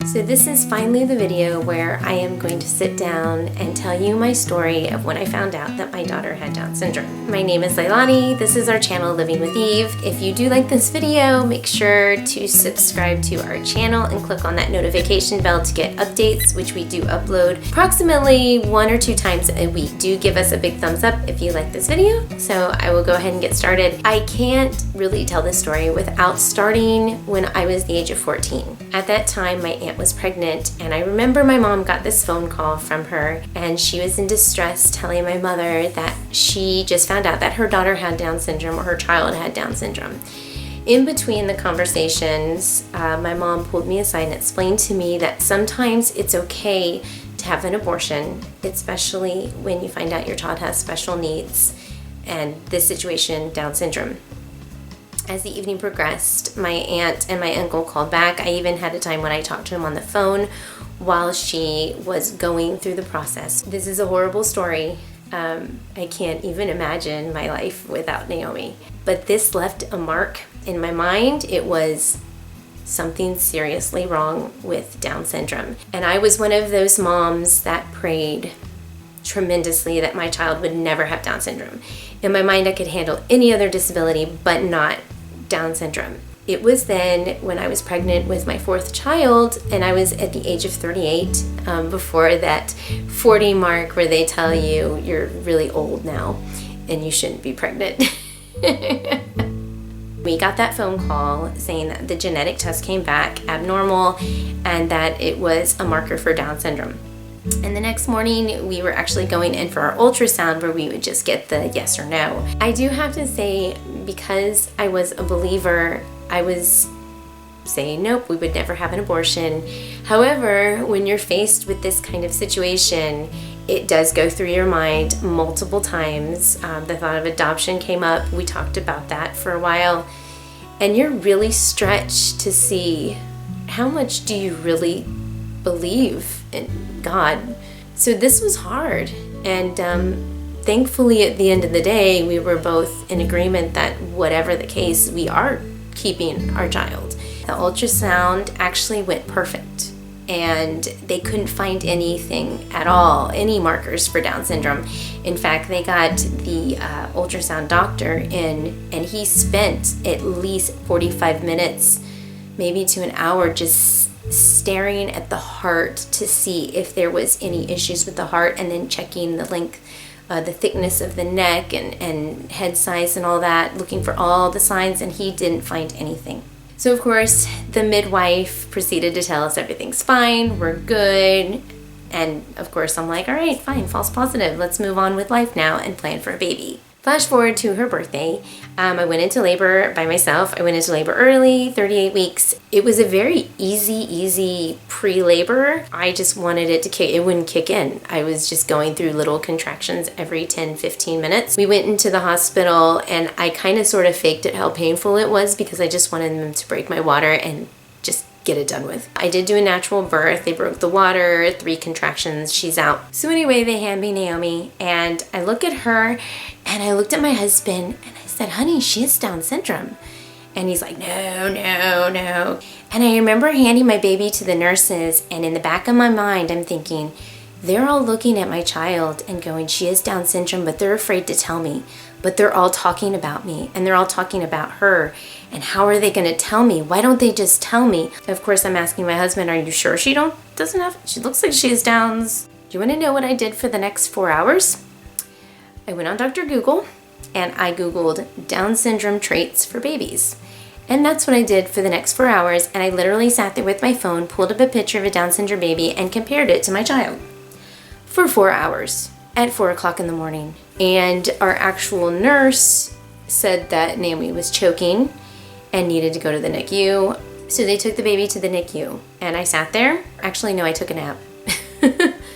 So this is finally the video where I am going to sit down and tell you my story of when I found out that my daughter had Down syndrome. My name is Leilani. This is our channel, Living with Eve. If you do like this video, make sure to subscribe to our channel and click on that notification bell to get updates, which we do upload approximately 1 or 2 times a week. Do give us a big thumbs up if you like this video. So I will go ahead and get started. I can't really tell this story without starting when I was the age of 14. At that time, my aunt was pregnant, and I remember my mom got this phone call from her, and she was in distress telling my mother that she just found out that her daughter had Down syndrome, or her child had Down syndrome. In between the conversations, my mom pulled me aside and explained to me that sometimes it's okay to have an abortion, especially when you find out your child has special needs, and this situation, Down syndrome. As the evening progressed, my aunt and my uncle called back. I even had a time when I talked to him on the phone while she was going through the process. This is a horrible story. I can't even imagine my life without Naomi. But this left a mark in my mind. It was something seriously wrong with Down syndrome. And I was one of those moms that prayed tremendously that my child would never have Down syndrome. In my mind, I could handle any other disability, but not Down syndrome. It was then when I was pregnant with my 4th child, and I was at the age of 38, before that 40 mark where they tell you you're really old now and you shouldn't be pregnant. We got that phone call saying that the genetic test came back abnormal and that it was a marker for Down syndrome. And the next morning, we were actually going in for our ultrasound where we would just get the yes or no. I do have to say, because I was a believer, I was saying, nope, we would never have an abortion. However, when you're faced with this kind of situation, it does go through your mind multiple times. The thought of adoption came up. We talked about that for a while. And you're really stretched to see how much do you really believe in God. So this was hard, and thankfully at the end of the day we were both in agreement that whatever the case, we are keeping our child. The ultrasound actually went perfect, and they couldn't find anything at all, any markers for Down syndrome. In fact, they got the ultrasound doctor in, and he spent at least 45 minutes, maybe to an hour, just staring at the heart to see if there was any issues with the heart, and then checking the length, the thickness of the neck and head size and all that, looking for all the signs, and he didn't find anything. So of course, the midwife proceeded to tell us everything's fine, we're good, and of course I'm like, all right, fine, false positive, let's move on with life now and plan for a baby. Flash forward to her birthday. I went into labor by myself. I went into labor early, 38 weeks. It was a very easy pre-labor. I just wanted it to kick, it wouldn't kick in. I was just going through little contractions every 10, 15 minutes. We went into the hospital, and I kind of sort of faked it how painful it was because I just wanted them to break my water and just get it done with. I did do a natural birth. They broke the water, 3 contractions, she's out. So anyway, they hand me Naomi, and I look at her, and I looked at my husband, and I said, honey, she has Down syndrome. And he's like, no. And I remember handing my baby to the nurses, and in the back of my mind, I'm thinking, they're all looking at my child and going, she has Down syndrome, but they're afraid to tell me. But they're all talking about me, and they're all talking about her. And how are they going to tell me? Why don't they just tell me? Of course, I'm asking my husband, are you sure she doesn't have, she looks like she has Downs. Do you want to know what I did for the next 4 hours? I went on Dr. Google, and I Googled Down syndrome traits for babies. And that's what I did for the next 4 hours, and I literally sat there with my phone, pulled up a picture of a Down syndrome baby, and compared it to my child for 4 hours at 4 o'clock in the morning. And our actual nurse said that Naomi was choking and needed to go to the NICU. So they took the baby to the NICU, and I sat there. Actually, no, I took a nap.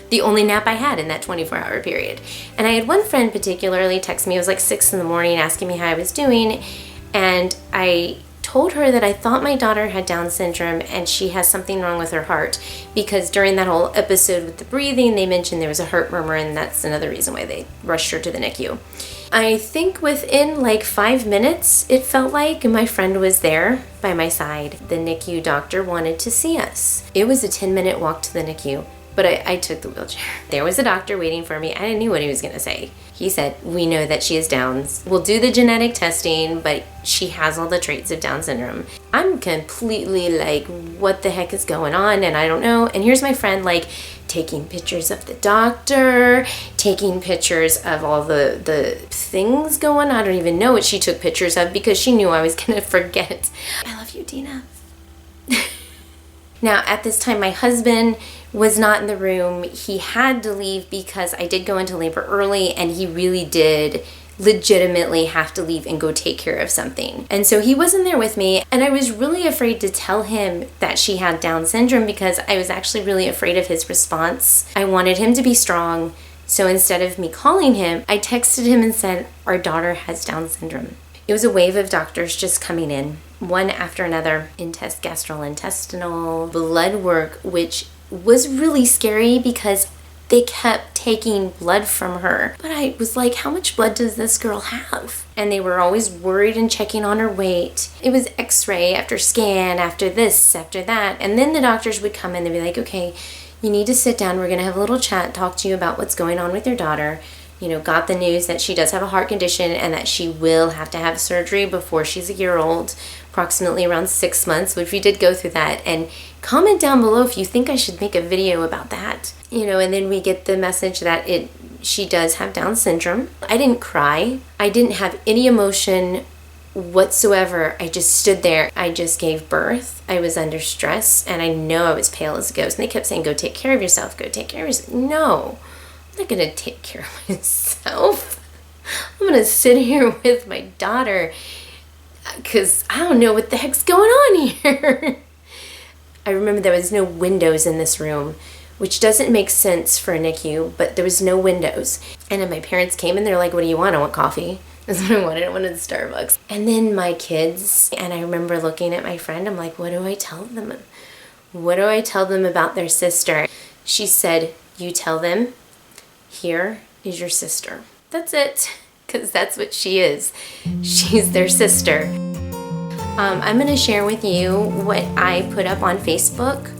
The only nap I had in that 24-hour period. And I had one friend particularly text me. It was like 6 in the morning asking me how I was doing. And I told her that I thought my daughter had Down syndrome and she has something wrong with her heart, because during that whole episode with the breathing, they mentioned there was a heart murmur, and that's another reason why they rushed her to the NICU. I think within like 5 minutes, it felt like my friend was there by my side. The NICU doctor wanted to see us. It was a 10-minute walk to the NICU, but I took the wheelchair. There was a doctor waiting for me. I didn't know what he was going to say. He said, we know that she has Downs. We'll do the genetic testing, but she has all the traits of Down syndrome. I'm completely like, what the heck is going on? And I don't know. And here's my friend like taking pictures of the doctor, taking pictures of all the things going on. I don't even know what she took pictures of because she knew I was going to forget. I love you, Dina. Now, at this time, my husband was not in the room. He had to leave because I did go into labor early, and he really did legitimately have to leave and go take care of something. And so he wasn't there with me, and I was really afraid to tell him that she had Down syndrome because I was actually really afraid of his response. I wanted him to be strong, so instead of me calling him, I texted him and said, our daughter has Down syndrome. It was a wave of doctors just coming in, one after another, gastrointestinal, blood work, which was really scary because they kept taking blood from her. But I was like, how much blood does this girl have? And they were always worried and checking on her weight. It was x-ray after scan, after this, after that. And then the doctors would come in and be like, okay, you need to sit down. We're going to have a little chat, talk to you about what's going on with your daughter. You know, got the news that she does have a heart condition and that she will have to have surgery before she's a year old, approximately around 6 months, which we did go through that. And comment down below if you think I should make a video about that. You know, and then we get the message that she does have Down syndrome. I didn't cry. I didn't have any emotion whatsoever. I just stood there. I just gave birth. I was under stress, and I know I was pale as a ghost. And they kept saying, go take care of yourself, go take care of yourself. No. I'm not going to take care of myself. I'm going to sit here with my daughter because I don't know what the heck's going on here. I remember there was no windows in this room, which doesn't make sense for a NICU, but there was no windows. And then my parents came and they're like, what do you want? I want coffee. That's what I wanted. I wanted Starbucks. And then my kids, and I remember looking at my friend, I'm like, what do I tell them? What do I tell them about their sister? She said, you tell them, here is your sister. That's it, because that's what she is. She's their sister. I'm going to share with you what I put up on Facebook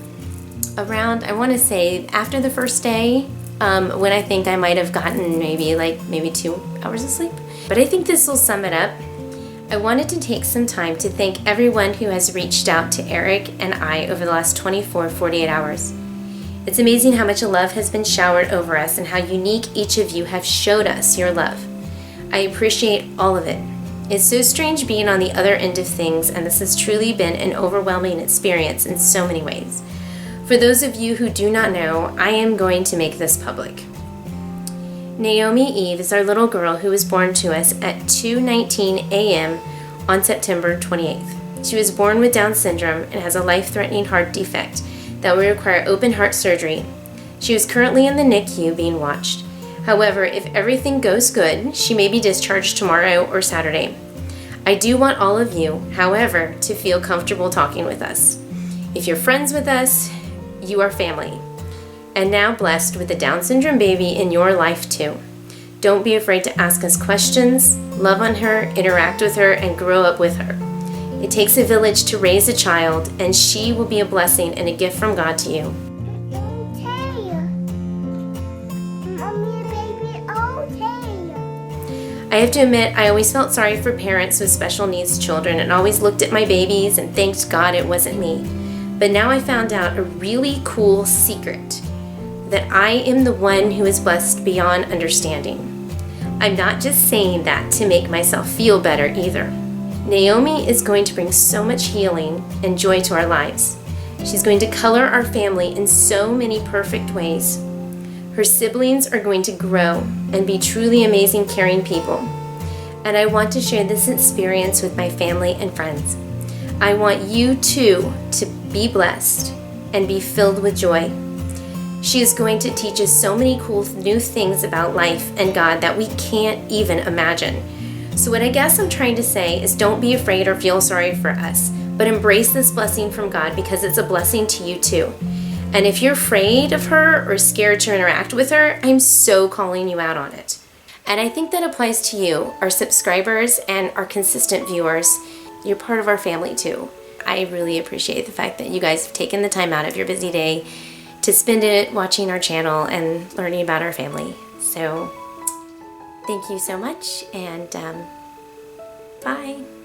around, I want to say, after the first day, when I think I might have gotten maybe 2 hours of sleep. But I think this will sum it up. I wanted to take some time to thank everyone who has reached out to Eric and I over the last 48 hours. It's amazing how much love has been showered over us and how unique each of you have showed us your love. I appreciate all of it. It's so strange being on the other end of things, and this has truly been an overwhelming experience in so many ways. For those of you who do not know, I am going to make this public. Naomi Eve is our little girl who was born to us at 2:19 a.m. on September 28th. She was born with Down syndrome and has a life-threatening heart defect that will require open heart surgery. She is currently in the NICU being watched. However, if everything goes good, she may be discharged tomorrow or Saturday. I do want all of you, however, to feel comfortable talking with us. If you're friends with us, you are family. And now blessed with a Down syndrome baby in your life too. Don't be afraid to ask us questions, love on her, interact with her, and grow up with her. It takes a village to raise a child, and she will be a blessing and a gift from God to you. I have to admit, I always felt sorry for parents with special needs children and always looked at my babies and thanked God it wasn't me. But now I found out a really cool secret, that I am the one who is blessed beyond understanding. I'm not just saying that to make myself feel better either. Naomi is going to bring so much healing and joy to our lives. She's going to color our family in so many perfect ways. Her siblings are going to grow and be truly amazing, caring people. And I want to share this experience with my family and friends. I want you too to be blessed and be filled with joy. She is going to teach us so many cool new things about life and God that we can't even imagine. So what I guess I'm trying to say is don't be afraid or feel sorry for us, but embrace this blessing from God because it's a blessing to you too. And if you're afraid of her or scared to interact with her, I'm so calling you out on it. And I think that applies to you, our subscribers and our consistent viewers. You're part of our family too. I really appreciate the fact that you guys have taken the time out of your busy day to spend it watching our channel and learning about our family. So thank you so much, and bye.